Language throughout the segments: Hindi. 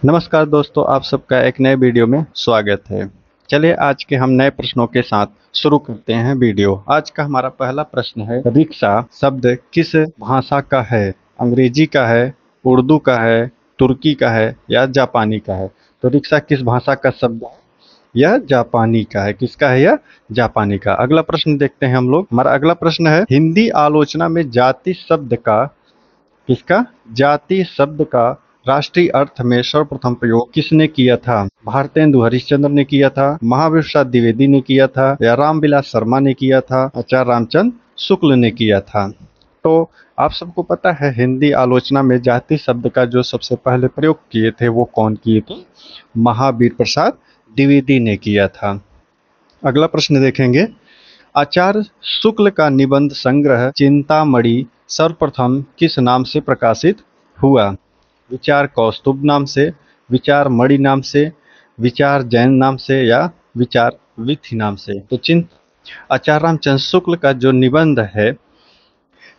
नमस्कार दोस्तों, आप सबका एक नए वीडियो में स्वागत है। चलिए आज के हम नए प्रश्नों के साथ शुरू करते हैं वीडियो। आज का हमारा पहला प्रश्न है, रिक्शा शब्द किस भाषा का है? अंग्रेजी का है, उर्दू का है, तुर्की का है या जापानी का है? तो रिक्शा किस भाषा का शब्द है? यह जापानी का है। किसका है यह? जापानी का। अगला प्रश्न देखते हैं हम लोग। हमारा अगला प्रश्न है, हिंदी आलोचना में जाति शब्द का किसका जाति शब्द का राष्ट्रीय अर्थ में सर्वप्रथम प्रयोग किसने किया था? भारतेंदु हरिश्चंद्र ने किया था, महावीर प्रसाद द्विवेदी ने किया था या रामविलास शर्मा ने किया था, आचार्य रामचंद्र शुक्ल ने किया था? तो आप सबको पता है, हिंदी आलोचना में जाति शब्द का जो सबसे पहले प्रयोग किए थे वो कौन किए थे? महावीर प्रसाद द्विवेदी ने किया था। अगला प्रश्न देखेंगे, आचार्य शुक्ल का निबंध संग्रह चिंतामणि सर्वप्रथम किस नाम से प्रकाशित हुआ? विचार कौस्तुभ नाम से, विचार मणि नाम से, विचार जैन नाम से या विचार विथि नाम से? तो आचार्य रामचंद्र शुक्ल का जो निबंध है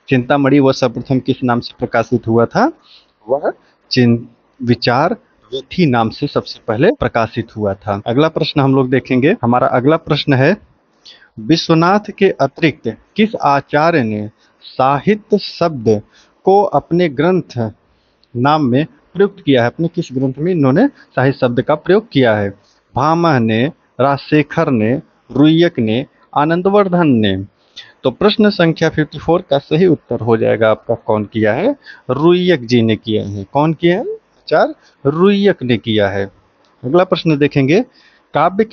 चिंतामणि वह सर्वप्रथम किस नाम से प्रकाशित हुआ था? वह विचार विथि नाम से सबसे पहले प्रकाशित हुआ था। अगला प्रश्न हम लोग देखेंगे। हमारा अगला प्रश्न है, विश्वनाथ के अतिरिक्त किस आचार्य ने साहित्य शब्द को अपने ग्रंथ नाम में प्रयुक्त किया है? अपने किस ग्रंथ में इन्होंने साहित्य शब्द का प्रयोग किया है? भामह ने, राजशेखर ने, रुय्यक ने, आनंदवर्धन ने? तो प्रश्न संख्या 54 का सही उत्तर हो जाएगा आपका, कौन किया है? रुय्यक जी ने किया है। कौन किया है? आचार्य रुय्यक ने किया है। अगला प्रश्न देखेंगे, काव्य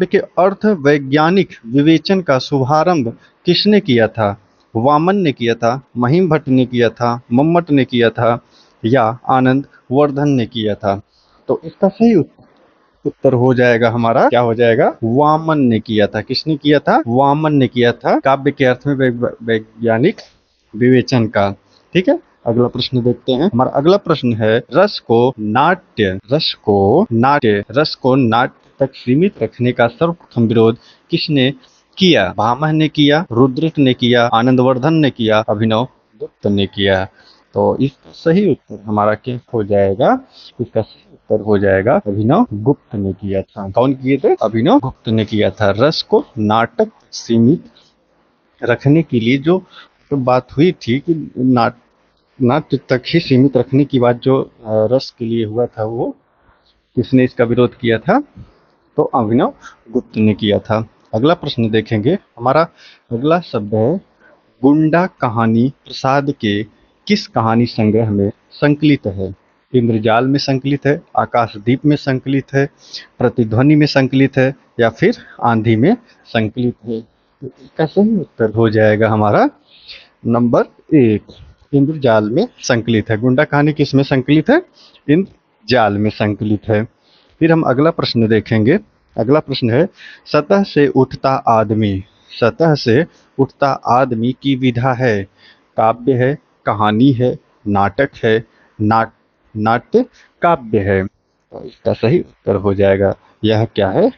के अर्थ वैज्ञानिक विवेचन का शुभारंभ किसने किया था? वामन ने किया था, महिम भट्ट ने किया था, मम्मट ने किया था या आनंद वर्धन ने किया था? तो इसका सही उत्तर हो जाएगा हमारा, क्या हो जाएगा? वामन ने किया था। किसने किया था? वामन ने किया था, काव्य के अर्थ में वैज्ञानिक विवेचन का। ठीक है, अगला प्रश्न देखते हैं। हमारा अगला प्रश्न है, रस को नाट्य तक सीमित रखने का सर्वप्रथम विरोध किसने किया? भामह ने किया, रुद्रक ने किया, आनंदवर्धन ने किया, अभिनव गुप्त ने किया? तो इसका सही उत्तर हमारा क्या हो जाएगा? इसका सही उत्तर हो जाएगा अभिनव गुप्त ने किया था। कौन किए थे? अभिनव गुप्त ने किया था। रस को नाटक सीमित रखने के लिए जो बात हुई थी कि नाट्य तक ही सीमित रखने की बात जो रस के लिए हुआ था, वो किसने इसका विरोध किया था? तो अभिनव गुप्त ने किया था। अगला प्रश्न देखेंगे। हमारा अगला शब्द है, गुंडा कहानी प्रसाद के किस कहानी संग्रह में संकलित है? इंद्रजाल में संकलित है, आकाशदीप में संकलित है, प्रतिध्वनि में संकलित है या फिर आंधी में संकलित है? तो इसका सही उत्तर हो जाएगा हमारा नंबर 1, इंद्रजाल में संकलित है। गुंडा कहानी किस में संकलित है? इंद्रजाल में संकलित है। फिर हम अगला प्रश्न देखेंगे। अगला प्रश्न है, सतह से उठता आदमी की विधा है? काव्य है, कहानी है, नाटक है, नाट्य काव्य है? तो इसका सही उत्तर हो जाएगा, यह क्या है?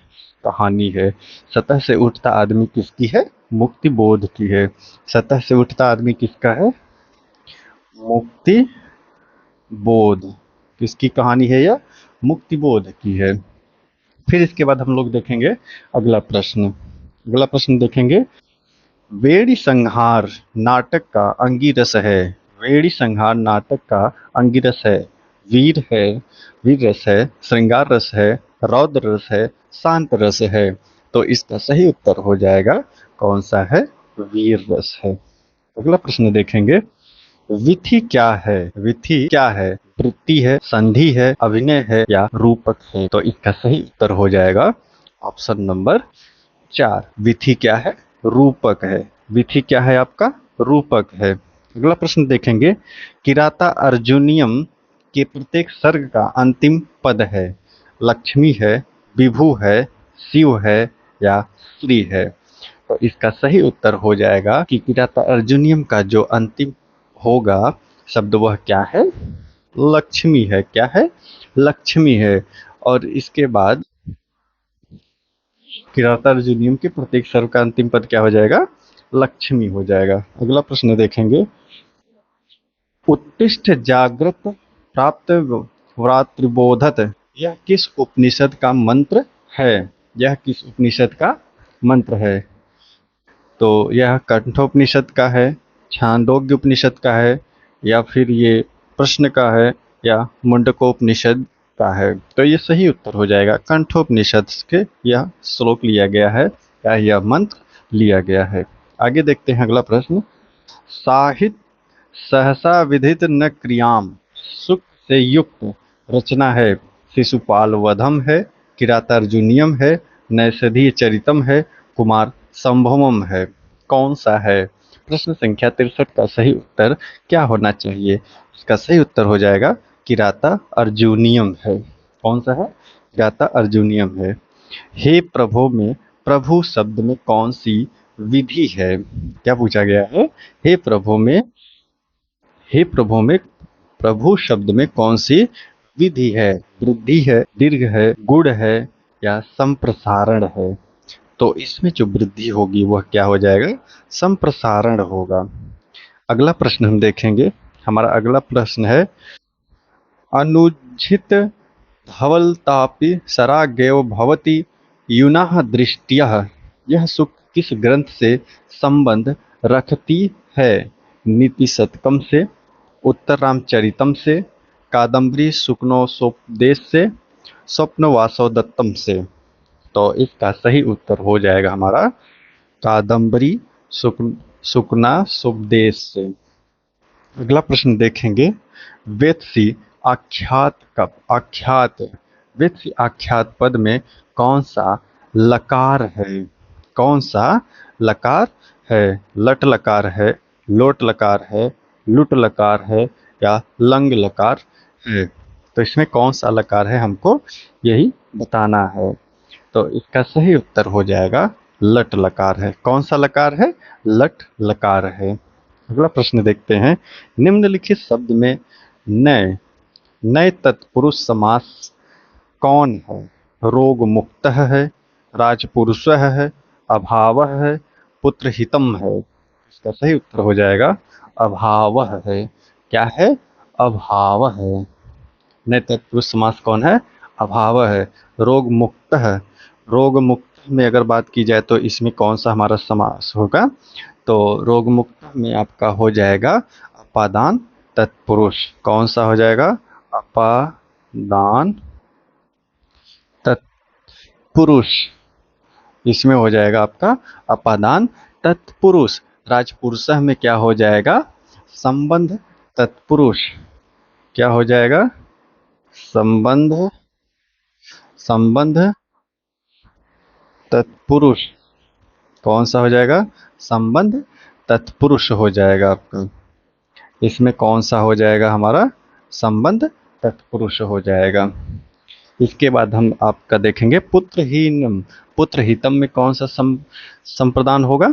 कहानी है। सतह से उठता आदमी किसकी है? मुक्ति बोध की है। सतह से उठता आदमी किसका है? मुक्ति बोध। किसकी कहानी है यह? मुक्ति बोध की है। फिर इसके बाद हम लोग देखेंगे अगला प्रश्न देखेंगे, वेड़ी संहार नाटक का अंगिरस है? वेड़ी संहार नाटक का अंगिरस है, वीर रस है, श्रृंगार रस है, रौद्र रस है, शांत रस है? तो इसका सही उत्तर हो जाएगा, कौन सा है? वीर रस है। अगला प्रश्न देखेंगे, विधि क्या है? वृत्ति है, संधि है, अभिनय है या रूपक है? तो इसका सही उत्तर हो जाएगा ऑप्शन नंबर 4, विधि क्या है? रूपक है। विधि क्या है आपका? रूपक है। अगला प्रश्न देखेंगे, किराता अर्जुनियम के प्रत्येक सर्ग का अंतिम पद है? लक्ष्मी है, विभु है, शिव है या श्री है? तो इसका सही उत्तर हो जाएगा कि किराता अर्जुनियम का जो अंतिम होगा शब्द वह क्या है? लक्ष्मी है। क्या है? लक्ष्मी है। और इसके बाद किराता अर्जुनियम के प्रत्येक सर्व का अंतिम पद क्या हो जाएगा? लक्ष्मी हो जाएगा। अगला प्रश्न देखेंगे, उत्तिष्ठ जागृत प्राप्त व्रातृबोधत, यह किस उपनिषद का मंत्र है? यह किस उपनिषद का मंत्र है? तो यह कंठोपनिषद का है, छांदोग्य उपनिषद का है, या फिर ये प्रश्न का है, या मुंडकोपनिषद का है? तो ये सही उत्तर हो जाएगा, कंठोपनिषद के यह श्लोक लिया गया है या यह मंत्र लिया गया है। आगे देखते हैं अगला प्रश्न। साहित्य सहसा विदित न क्रियाम, सुख से युक्त रचना है। शिशुपाल वधम है, किरातार्जुनियम है, नैषधीय चरितम है, कुमार संभवम है। कौन सा है? प्रश्न संख्या 63 का सही उत्तर क्या होना चाहिए? इसका सही उत्तर हो जाएगा किराता अर्जुनियम है। कौन सा है? किराता अर्जुनियम है। हे प्रभु में प्रभु शब्द में कौन सी विधि है? क्या पूछा गया है? हे प्रभु में हे प्रभु में प्रभु शब्द में कौन सी विधि है? वृद्धि है, दीर्घ है, गुण है, या संप्रसारण है? तो इसमें जो वृद्धि होगी वह क्या हो जाएगा? संप्रसारण होगा। अगला प्रश्न हम देखेंगे। हमारा अगला प्रश्न है, अनुज्झित धवलतापि सरागेव भवति यूनाः दृष्टियः, यह सुख किस ग्रंथ से संबंध रखती है? नीति शतकम से, उत्तर रामचरितम से, कादम्बरी शुक्नोपदेश से, स्वप्न वासव दत्तम से। तो इसका सही उत्तर हो जाएगा हमारा कादम्बरी शुक्ना सुपदेश से। अगला प्रश्न देखेंगे। वेत्सी आख्यात वेत्सी आख्यात पद में कौन सा लकार है? कौन सा लकार है? लट लकार है, लोट लकार है, लुट लकार है, या लंग लकार है? तो इसमें कौन सा लकार है हमको यही बताना है। तो इसका सही उत्तर हो जाएगा लट लकार है। कौन सा लकार है? लट लकार है। अगला प्रश्न देखते हैं। निम्नलिखित शब्द में नय नय तत्पुरुष समास कौन है? रोग मुक्त है, राजपुरुष है, अभाव है, पुत्र हितम है। इसका सही उत्तर हो जाएगा अभाव है। क्या है? अभाव है। नय तत्पुरुष समास कौन है? अभाव है। रोग मुक्त है। रोग मुक्त में अगर बात की जाए तो इसमें कौन सा हमारा समास होगा? तो रोग मुक्त में आपका हो जाएगा अपादान तत्पुरुष। कौन सा हो जाएगा? अपादान तत्पुरुष। इसमें हो जाएगा आपका अपादान तत्पुरुष। राजपुरुष में क्या हो जाएगा? संबंध तत्पुरुष। क्या हो जाएगा? संबंध संबंध तत्पुरुष। कौन सा हो जाएगा? संबंध तत्पुरुष हो जाएगा आपका। इसमें कौन सा हो जाएगा हमारा? संबंध तत्पुरुष हो जाएगा। इसके बाद हम आपका देखेंगे पुत्रहीनम। पुत्रहितम में कौन सा संप्रदान होगा?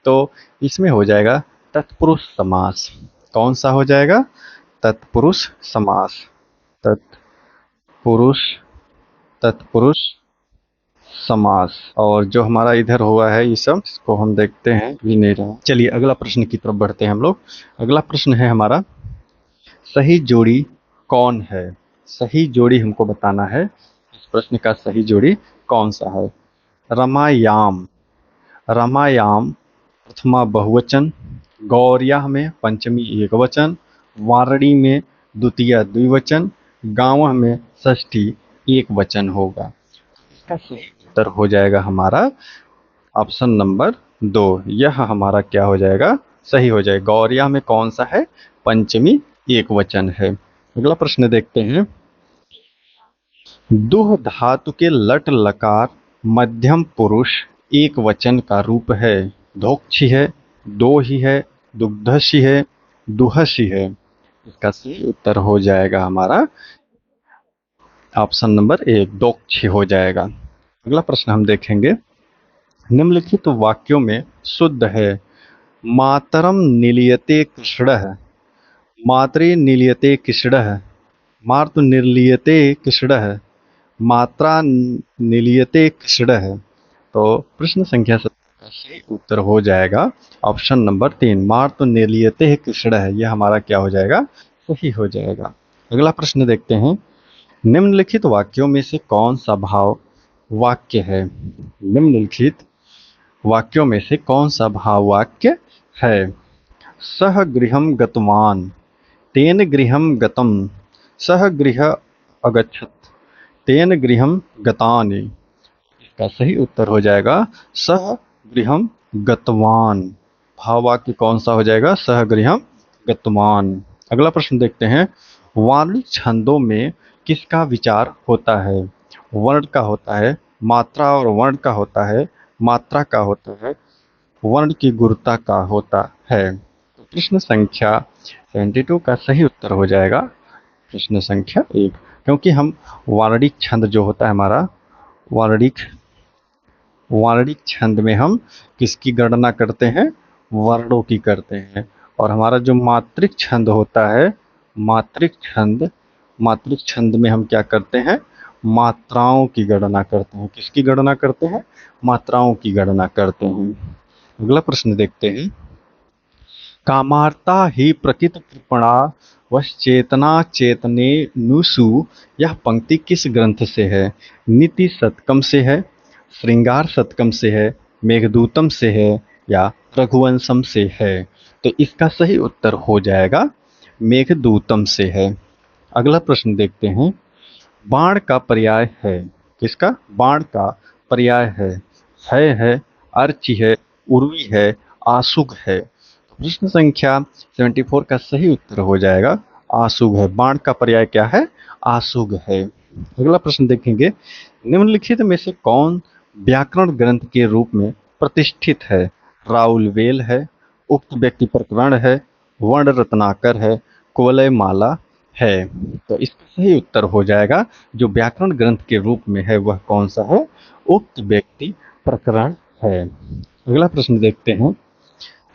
तो इसमें हो जाएगा तत्पुरुष समास। कौन सा हो जाएगा? तत्पुरुष समास। तत्पुरुष तत्पुरुष समास। और जो हमारा इधर हुआ है ये सब, इसको हम देखते हैं, ये नहीं रहा। चलिए अगला प्रश्न की तरफ बढ़ते हैं हम लोग। अगला प्रश्न है हमारा, सही जोड़ी कौन है? सही जोड़ी हमको बताना है। इस प्रश्न का सही जोड़ी कौन सा है? रमायाम रमायाम प्रथमा बहुवचन, गौर्या में पंचमी एकवचन, वारणी में द्वितीय द्विवचन, गांव में षष्ठी एक वचन होगा। इसका सही उत्तर हो जाएगा हमारा ऑप्शन नंबर 2। यह हमारा क्या हो जाएगा? सही हो जाएगा। गौर्या में कौन सा है? पंचमी एक वचन है। अगला प्रश्न देखते हैं। दुह धातु के लट लकार मध्यम पुरुष एक वचन का रूप है। धोक्षी है, दो ही है, दुग्धशी है, दुहशी है। इसका सही उत्तर हो जाएगा हमारा ऑप्शन नंबर 1, दोक्षी हो जाएगा। अगला प्रश्न हम देखेंगे। निम्नलिखित वाक्यों में शुद्ध है। मातरम निलीयते कृष्णः, मातरे निलीयते कृष्णः, मातु निर्लीयते कृष्णः, मात्रा निलीयते कृष्णः। तो प्रश्न संख्या 7 का सही उत्तर हो जाएगा ऑप्शन नंबर 3, मातु निर्लीयते कृष्णः। यह हमारा क्या हो जाएगा? सही हो जाएगा। अगला प्रश्न देखते हैं। निम्नलिखित वाक्यों में से कौन सा भाव वाक्य है? निम्नलिखित वाक्यों में से कौन सा भाव वाक्य है? सह गृहं गतवान, तेन गृहं गतम, सह गृह अगच्छत, तेन गृहं गतानि। इसका सही उत्तर हो जाएगा सह गृहं गतवान। भाव वाक्य कौन सा हो जाएगा? सह गृहं गतवान। अगला प्रश्न देखते हैं। वर्ण छंदों में किसका विचार होता है? वर्ण का होता है, मात्रा और वर्ण का होता है, मात्रा का होता है, वर्ण की गुरुता का होता है। तो प्रश्न संख्या 72 का सही उत्तर हो जाएगा प्रश्न संख्या 1, क्योंकि हम वार्णिक छंद जो होता है हमारा, वार्णिक वार्णिक छंद में हम किसकी गणना करते हैं? वर्णों की करते हैं। और हमारा जो मात्रिक छंद होता है, मात्रिक छंद में हम क्या करते हैं? मात्राओं की गणना करते हैं। किसकी गणना करते हैं? मात्राओं की गणना करते हैं। अगला प्रश्न देखते हैं। कामार्ता ही प्रकृत कृपणा वश्चेतना चेतने नुसु, यह पंक्ति किस ग्रंथ से है? नीति शतकम से है, श्रृंगार शतकम से है, मेघदूतम से है, या रघुवंशम से है? तो इसका सही उत्तर हो जाएगा मेघदूतम से है। अगला प्रश्न देखते हैं। बाण का पर्याय है। किसका? बाण का पर्याय है, अर्ची है, उर्वी है, आशुग है। प्रश्न संख्या 74 का सही उत्तर हो जाएगा आशुग है। बाण का पर्याय क्या है? आशुग है। अगला प्रश्न देखेंगे। निम्नलिखित में से कौन व्याकरण ग्रंथ के रूप में प्रतिष्ठित है? राउल वेल है, उक्त व्यक्ति प्रकरण है, वर्ण रत्नाकर है, कुवलय माला है। तो इसका सही उत्तर हो जाएगा जो व्याकरण ग्रंथ के रूप में है वह कौन सा है? उक्त व्यक्ति प्रकरण है। अगला प्रश्न देखते हैं।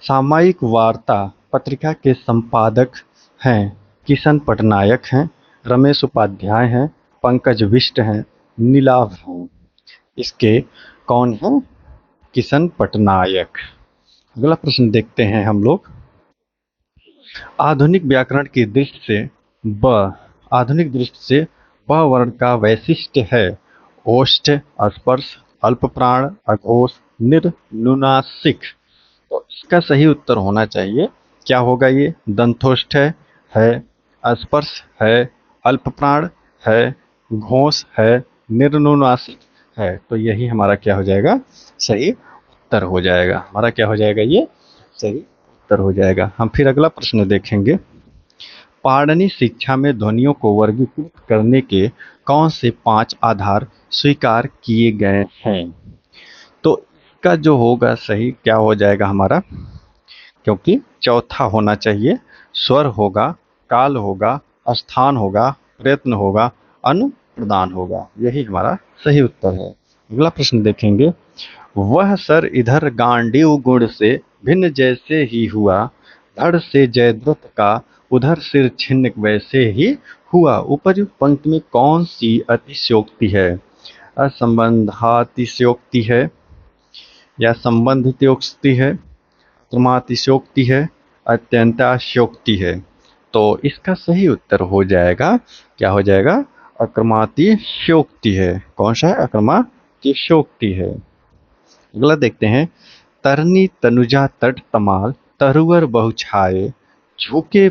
सामयिक वार्ता पत्रिका के संपादक हैं किशन पटनायक हैं, रमेश उपाध्याय हैं, पंकज बिष्ट हैं, नीलाभ हैं। इसके कौन हैं? किशन पटनायक। अगला प्रश्न देखते हैं हम लोग। आधुनिक व्याकरण की दृष्टि से ब आधुनिक दृष्टि से ब वर्ण का वैशिष्ट्य है ओष्ठ, स्पर्श, अल्पप्राण, अघोष, निर्नुनासिक। तो इसका सही उत्तर होना चाहिए क्या होगा? ये दंतोष्ठ है, स्पर्श है, अल्पप्राण है, घोष है, निर्नुनासिक है। तो यही हमारा क्या हो जाएगा? सही उत्तर हो जाएगा। हमारा क्या हो जाएगा? ये सही उत्तर हो जाएगा। हम फिर अगला प्रश्न देखेंगे। पाणिनि शिक्षा में ध्वनियों को वर्गीकृत करने के कौन से 5 आधार स्वीकार किए गए हैं? तो इसका जो होगा सही क्या हो जाएगा हमारा? क्योंकि चौथा होना चाहिए। स्वर होगा, काल होगा, स्थान होगा, प्रयत्न होगा, अनुप्रदान होगा। यही हमारा सही उत्तर है। अगला प्रश्न देखेंगे। वह सर इधर गांडीव गुण से भिन्न जैसे ही हुआ, धड़ से जयद्रथ का उधर सिर छिन्न वैसे ही हुआ। उपयुक्त पंक्ति में कौन सी अतिशयोक्ति है? असंबंधातिशयोक्ति है, या संबंधितोक्ति है, क्रमातिशयोक्ति है, अत्यंताशयोक्ति है? तो इसका सही उत्तर हो जाएगा क्या हो जाएगा? अक्रमातिशयोक्ति है। कौन सा है? अक्रमातिशयोक्ति है। अगला देखते हैं। तरनी तनुजा तट तमाल तरुवर बहुछाए, झुके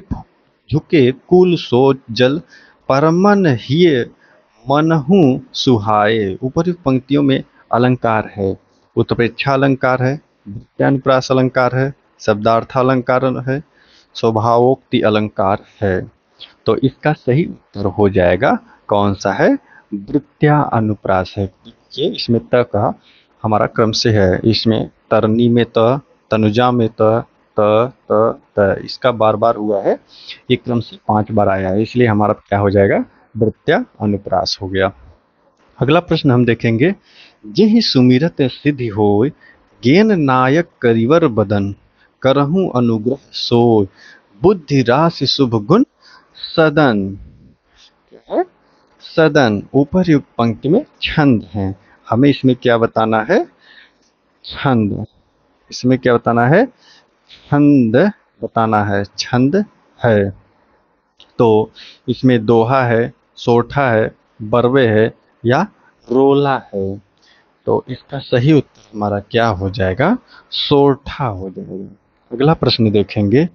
झुके कुल सो जल परमन हिय मनहु सुहाए। ऊपरी पंक्तियों में अलंकार है। उत्प्रेक्षा अलंकार है, प्रत्यानुप्रास अलंकार है, शब्दार्थ अलंकार है, स्वभावोक्ति अलंकार है। तो इसका सही उत्तर हो जाएगा कौन सा है? वृत्त्या अनुप्रास है। ये इसमें त का हमारा क्रम से है। इसमें तरनी में त, तनुजा में त, इसका बार बार हुआ है। ये क्रम से 5 बार आया है, इसलिए हमारा क्या हो जाएगा? वृत्त्या अनुप्रास हो गया। अगला प्रश्न हम देखेंगे। जेहि सुमिरत सिद्धि होय, गेन नायक करिवर बदन, करहूं अनुग्रह सोय, बुद्धि राशि शुभ गुण सदन। क्या है? सदन। ऊपर युक्त पंक्ति में छंद है। हमें इसमें क्या बताना है? छंद। इसमें क्या बताना है? छंद बताना है। छंद है। तो इसमें दोहा है, सोठा है, बरवे है या रोला है? तो इसका सही उत्तर हमारा क्या हो जाएगा? सोरठा हो जाएगा। अगला प्रश्न देखेंगे।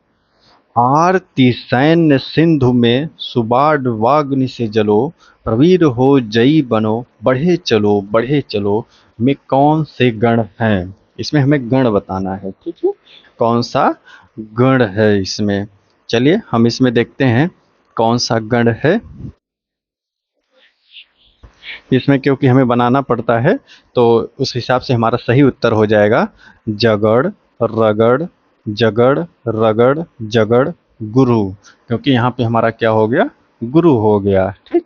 आरती सैन्य सिंधु में सुबाड वाग्नि से जलो, प्रवीर हो जयी बनो, बढ़े चलो में कौन से गण हैं? इसमें हमें गण बताना है, ठीक है, कौन सा गण है इसमें। चलिए हम इसमें देखते हैं कौन सा गण है इसमें, क्योंकि हमें बनाना पड़ता है तो उस हिसाब से हमारा सही उत्तर हो जाएगा जगड़ रगड़ जगड़ रगड़ जगड़ गुरु, क्योंकि यहाँ पे हमारा क्या हो गया? गुरु हो गया, ठीक।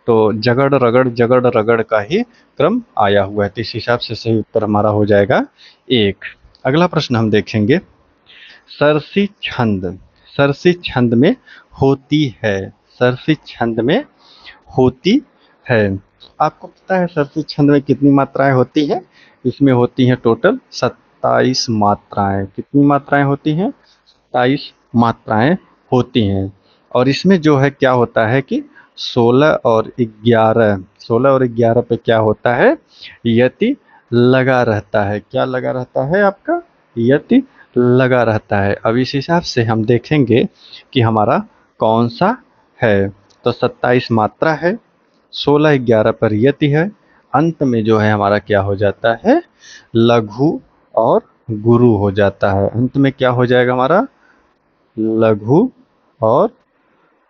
तो जगड़ रगड़ का ही क्रम आया हुआ है, तो इस हिसाब से सही उत्तर हमारा हो जाएगा 1। अगला प्रश्न हम देखेंगे। सरसी छंद, सरसी छंद में होती है, सरसी छंद में होती है। आपको पता है सरसी छंद में कितनी मात्राएं होती हैं? इसमें होती हैं टोटल 27 मात्राएं। कितनी मात्राएं होती हैं? 27 मात्राएं होती हैं। और इसमें जो है क्या होता है कि 16 और 11, 16 और 11 पे क्या होता है? यति लगा रहता है। क्या लगा रहता है आपका? यति लगा रहता है। अब इस हिसाब से हम देखेंगे कि हमारा कौन सा है। तो 27 मात्रा है, 16-11 पर यति है, अंत में जो है हमारा क्या हो जाता है? लघु और गुरु हो जाता है। अंत में क्या हो जाएगा हमारा? लघु और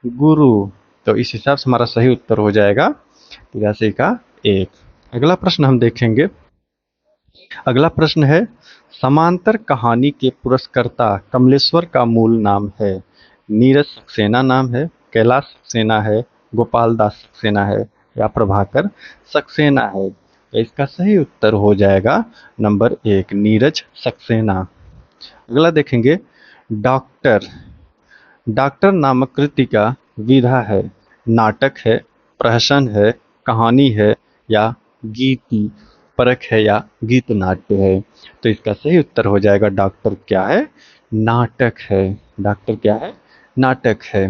गुरु। तो इस हिसाब से हमारा सही उत्तर हो जाएगा 83 का 1। अगला प्रश्न हम देखेंगे। अगला प्रश्न है, समांतर कहानी के पुरस्कर्ता कमलेश्वर का मूल नाम है? नीरज सक्सेना नाम है, कैलाश सक्सेना है, गोपाल दास सक्सेना है या प्रभाकर सक्सेना है? तो इसका सही उत्तर हो जाएगा नंबर 1, नीरज सक्सेना। अगला देखेंगे। डॉक्टर, डॉक्टर नामक कृति का विधा है? नाटक है, प्रहसन है, कहानी है या गीति परक है या गीत नाट्य है? तो इसका सही उत्तर हो जाएगा डॉक्टर क्या है? नाटक है। डॉक्टर क्या है? नाटक है।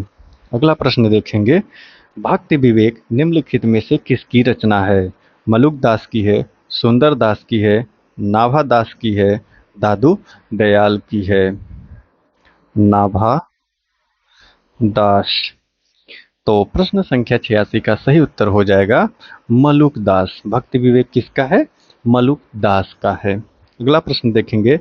अगला प्रश्न देखेंगे। भक्ति विवेक निम्नलिखित में से किसकी रचना है? मलुक दास की है, सुंदर दास की है, नाभा दास की है, दादू दयाल की है? नाभा दास। तो प्रश्न संख्या 86 का सही उत्तर हो जाएगा मलुक दास। भक्ति विवेक किसका है? मलुक दास का है। अगला प्रश्न देखेंगे।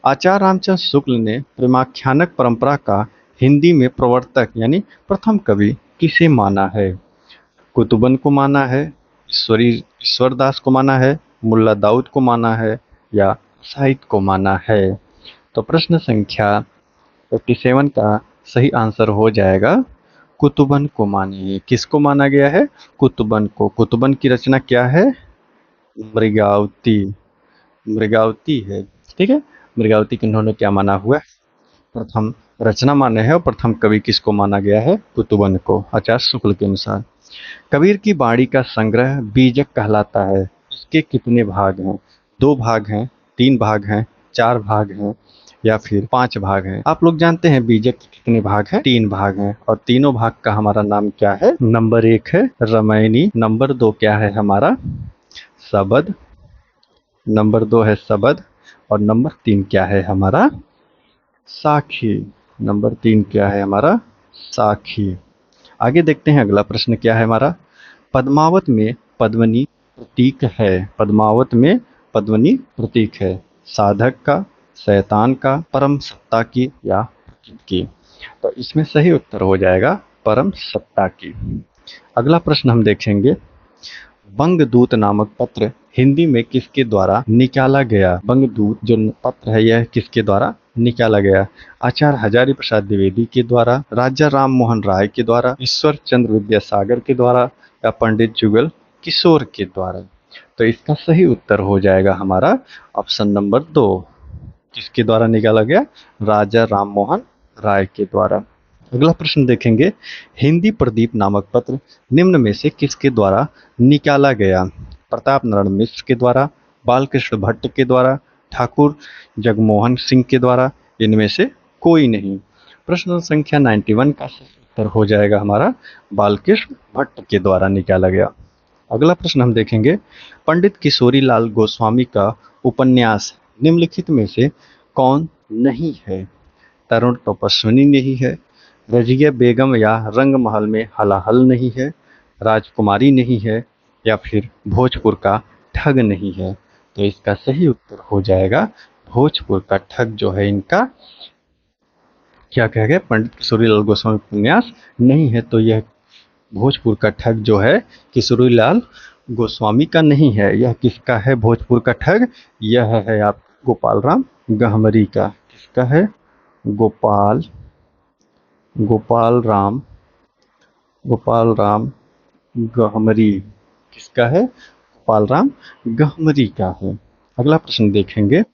आचार्य रामचंद्र शुक्ल ने प्रेमाख्यानक परंपरा का हिंदी में प्रवर्तक यानी प्रथम कवि किसे माना है? कुतुबन को माना है, ईश्वरदास को माना है, मुल्ला दाऊद को माना है या साहित्य को माना है? तो प्रश्न संख्या 57 का सही आंसर हो जाएगा कुतुबन को मानिए। किसको माना गया है? कुतुबन को। कुतुबन की रचना क्या है? मृगावती, मृगावती है, ठीक है। मृगावती को इन्होंने क्या माना हुआ है? प्रथम रचना माने है। और प्रथम कवि किसको माना गया है? कुतुबन को, आचार्य शुक्ल के अनुसार। कबीर की बाणी का संग्रह बीजक कहलाता है। इसके कितने भाग हैं? 2 भाग हैं, 3 भाग हैं, 4 भाग हैं या फिर 5 भाग हैं? आप लोग जानते हैं बीजक के कितने भाग हैं? 3 भाग हैं। और तीनों भाग का हमारा नाम क्या है? नंबर 1 है रामायणी, नंबर 2 क्या है हमारा? सबद, नंबर 2 है सबद और नंबर 3 क्या है हमारा? साखी। नंबर 3 क्या है हमारा? साखी। आगे देखते हैं अगला प्रश्न क्या है हमारा। पद्मावत में पद्मनी प्रतीक है? पद्मावत में पद्मनी प्रतीक है? साधक का, शैतान का, परम सत्ता की या प्रकृति की? तो इसमें सही उत्तर हो जाएगा परम सत्ता की। अगला प्रश्न हम देखेंगे। बंगदूत नामक पत्र हिंदी में किसके द्वारा निकाला गया? बंगदूत जो पत्र है यह किसके द्वारा निकाला गया? आचार्य हजारी प्रसाद द्विवेदी के द्वारा, राजा राम मोहन राय के द्वारा, ईश्वर चंद्र विद्यासागर के द्वारा या पंडित जुगल किशोर के द्वारा? तो इसका सही उत्तर हो जाएगा हमारा ऑप्शन नंबर 2। किसके द्वारा निकाला गया? राजा राम मोहन राय के द्वारा। अगला प्रश्न देखेंगे। हिंदी प्रदीप नामक पत्र निम्न में से किसके द्वारा निकाला गया? प्रताप नारायण मिश्र के द्वारा, बालकृष्ण भट्ट के द्वारा, ठाकुर जगमोहन सिंह के द्वारा, इनमें से कोई नहीं? प्रश्न संख्या 91 का सही उत्तर हो जाएगा हमारा बालकृष्ण भट्ट के द्वारा निकाला गया। अगला प्रश्न हम देखेंगे, पंडित किशोरीलाल गोस्वामी का उपन्यास निम्नलिखित में से कौन नहीं है? तरुण तपस्विनी नहीं है, रजिया बेगम या रंगमहल में हलाहल नहीं है, राजकुमारी नहीं है, या फिर भोजपुर का ठग नहीं है। तो इसका सही उत्तर हो जाएगा भोजपुर का ठग जो है इनका क्या कह गए, पंडित किशोरीलाल गोस्वामी उपन्यास नहीं है। तो यह भोजपुर का ठग जो है किशोरीलाल गोस्वामी का नहीं है। यह किसका है भोजपुर का ठग? यह है आप गोपाल राम गहमरी का। किसका है? गोपाल राम गहमरी। किसका है? गोपाल राम गहमरी का है। अगला प्रश्न देखेंगे,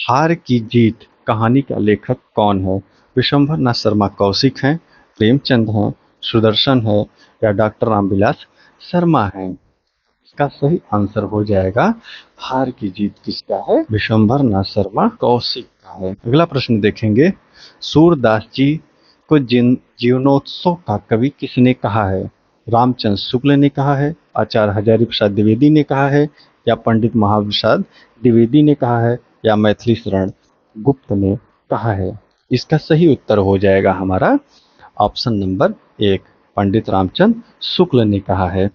हार की जीत कहानी का लेखक कौन है? विशंभर नाथ शर्मा कौशिक हैं, प्रेमचंद हैं, सुदर्शन है, या डॉक्टर रामविलास शर्मा है? इसका सही आंसर हो जाएगा हार की जीत किसका है? विशंभर नाथ शर्मा कौशिक का है। अगला प्रश्न देखेंगे, सूरदास जी को जीवनोत्सव का कवि किसने कहा है? रामचंद्र शुक्ल ने कहा है, आचार्य हजारी प्रसाद द्विवेदी ने कहा है, या पंडित महाप्रसाद द्विवेदी ने कहा है, या मैथिली शरण गुप्त ने कहा है? इसका सही उत्तर हो जाएगा हमारा ऑप्शन नंबर 1, पंडित रामचंद्र शुक्ल ने कहा है।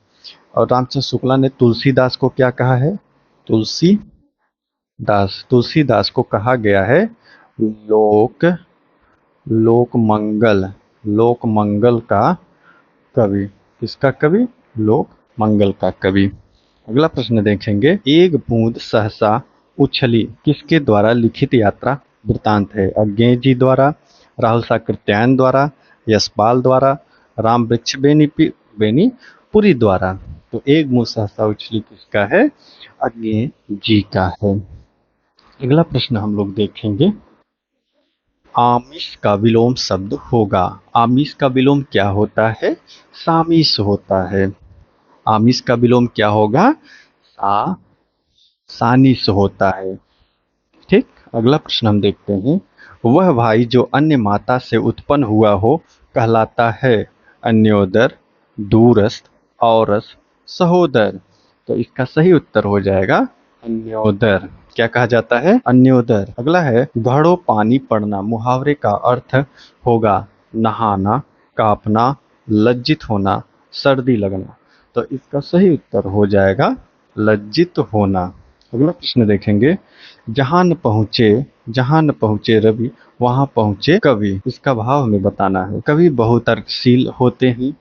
और रामचंद्र शुक्ला ने तुलसीदास को क्या कहा है? तुलसीदास को कहा गया है लोक मंगल का कवि। किसका कवि? लोक मंगल का कवि। अगला प्रश्न देखेंगे, एक बूंद सहसा उछली किसके द्वारा लिखित यात्रा वृतांत है? अज्ञेय जी द्वारा, राहुल साकृत्यायन द्वारा, यशपाल द्वारा, राम वृक्ष बेनी पुरी द्वारा। तो एक बूंद सहसा उछली किसका है? अज्ञेय जी का है। अगला प्रश्न हम लोग देखेंगे, आमिष का विलोम शब्द होगा। आमिष का विलोम क्या होता है? सामिस होता है। आमिष का विलोम क्या होगा? सानिस होता है। ठीक। अगला प्रश्न हम देखते हैं, वह भाई जो अन्य माता से उत्पन्न हुआ हो कहलाता है अन्योदर, दूरस्थ, औरस, सहोदर। तो इसका सही उत्तर हो जाएगा अन्योदर। क्या कहा जाता है? अन्योदर। अगला है, घड़ों पानी पड़ना मुहावरे का अर्थ होगा नहाना, कांपना, लज्जित होना, सर्दी लगना। तो इसका सही उत्तर हो जाएगा लज्जित होना। अगला प्रश्न देखेंगे, जहां न पहुंचे रवि वहां पहुंचे कवि। इसका भाव हमें बताना है। कवि बहुत तर्कशील होते हैं,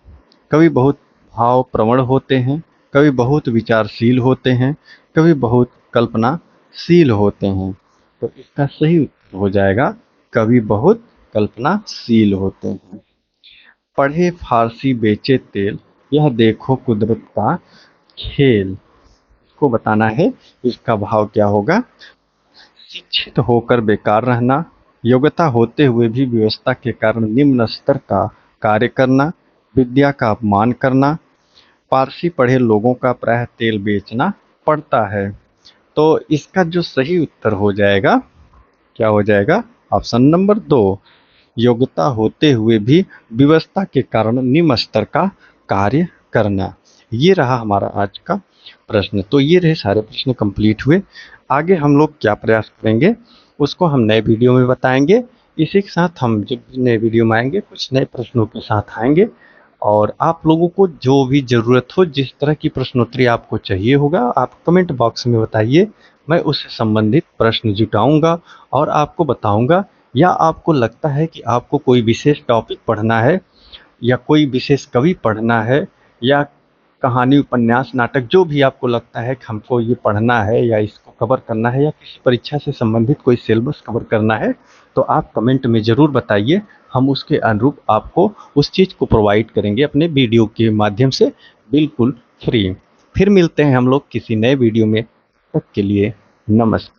कवि बहुत भाव प्रवण होते हैं, कवि बहुत विचारशील होते हैं, कवि बहुत कल्पनाशील होते हैं। तो इसका सही उत्तर हो जाएगा कवि बहुत कल्पनाशील होते हैं। पढ़े फारसी बेचे तेल, यह देखो कुदरत का खेल को बताना है। इसका भाव क्या होगा? शिक्षित होकर बेकार रहना, योग्यता होते हुए भी व्यवस्था के कारण निम्न स्तर का कार्य करना, विद्या का अपमान करना, पारसी पढ़े लोगों का प्रायः तेल बेचना पड़ता है। तो इसका जो सही उत्तर हो जाएगा क्या हो जाएगा? ऑप्शन नंबर 2, योग्यता होते हुए भी व्यवस्था के कारण निम्न स्तर का कार्य करना। ये रहा हमारा आज का प्रश्न। तो ये रहे सारे प्रश्न कंप्लीट हुए। आगे हम लोग क्या प्रयास करेंगे उसको हम नए वीडियो में बताएंगे। इसी के साथ हम जब नए वीडियो में आएंगे कुछ नए प्रश्नों के साथ आएंगे, और आप लोगों को जो भी ज़रूरत हो, जिस तरह की प्रश्नोत्तरी आपको चाहिए होगा, आप कमेंट बॉक्स में बताइए। मैं उससे संबंधित प्रश्न जुटाऊंगा और आपको बताऊंगा। या आपको लगता है कि आपको कोई विशेष टॉपिक पढ़ना है, या कोई विशेष कवि पढ़ना है, या कहानी, उपन्यास, नाटक, जो भी आपको लगता है कि हमको ये पढ़ना है या इसको कवर करना है, या किसी परीक्षा से संबंधित कोई सिलेबस कवर करना है, तो आप कमेंट में ज़रूर बताइए। हम उसके अनुरूप आपको उस चीज़ को प्रोवाइड करेंगे अपने वीडियो के माध्यम से, बिल्कुल फ्री। फिर मिलते हैं हम लोग किसी नए वीडियो में। तब तक के लिए नमस्कार।